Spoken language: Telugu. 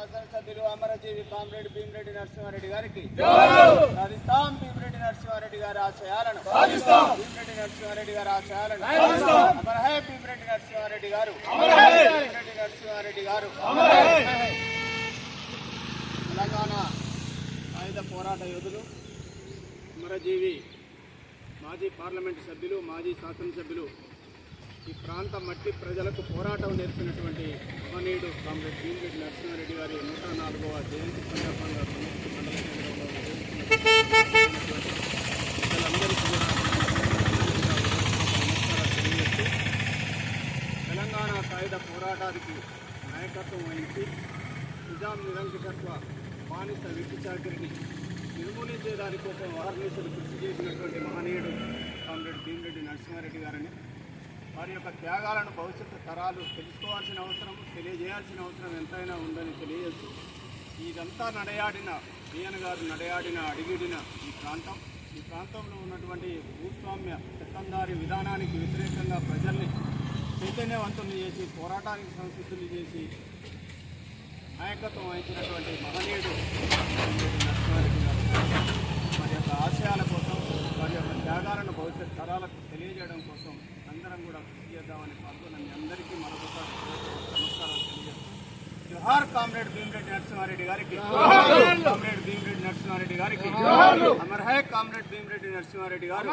శాసనసభ్యులు అమరజీవి కామ్రేడ్ భీమిరెడ్డి నరసింహారెడ్డి గారికి సాధిస్తాం. భీమిరెడ్డి నరసింహారెడ్డి గారి ఆశయాలను భీమిరెడ్డి నరసింహారెడ్డి గారి ఆశయాలను అమర హై భీమిరెడ్డి నరసింహారెడ్డి గారు, భీమిరెడ్డి నరసింహారెడ్డి గారు. తెలంగాణ ఆయుధ పోరాట యోధులు, అమరజీవి మాజీ పార్లమెంటు సభ్యులు, మాజీ శాసనసభ్యులు, ఈ ప్రాంత మట్టి ప్రజలకు పోరాటం నేర్పినటువంటి మహనీయుడు కామ్రేడ్ భీమిరెడ్డి నరసింహారెడ్డి గారి 104వ జయంతి సందర్భంగా మండల కేంద్రంలో ప్రజలందరికీ కూడా తెలియజేస్తూ తెలంగాణ సాయుధ పోరాటానికి నాయకత్వం వహించి నిజాం నిరంకుశత్వ బానిస వెట్టి చాకిరిని నిర్మూలించే దానికోసం అహర్నిశలు కృషి చేసినటువంటి మహనీయుడు కామ్రేడ్ భీమిరెడ్డి నరసింహారెడ్డి గారిని, వారి యొక్క త్యాగాలను భవిష్యత్తు తరాలు తెలుసుకోవాల్సిన అవసరం, తెలియజేయాల్సిన అవసరం ఎంతైనా ఉందని తెలియజేస్తూ ఇదంతా నడయాడిన ఈయన గారు నడయాడిన అడిగిడిన ఈ ప్రాంతంలో ఉన్నటువంటి భూస్వామ్య పెత్తందారి విధానానికి వ్యతిరేకంగా ప్రజల్ని చైతన్యవంతులు చేసి పోరాటానికి సంసిద్ధులు చేసి నాయకత్వం వహించినటువంటి మహనీయుడు నరసింహారెడ్డి గారు. వారి యొక్క ఆశయాల కోసం, వారి యొక్క త్యాగాలను భవిష్యత్ తరాలకు తెలియజేయడం కోసం అందరం కూడా కృషి చేద్దామని పాల్గొన్న మీ అందరికీ మరొకసారి నమస్కారాలు తెలియజేస్తాం. జోహార్ కామ్రేడ్ భీమిరెడ్డి నరసింహారెడ్డి గారికి, కామ్రేడ్ భీమిరెడ్డి నరసింహారెడ్డి గారికి, అమర్ హై కామ్రేడ్ భీమిరెడ్డి నరసింహారెడ్డి గారు.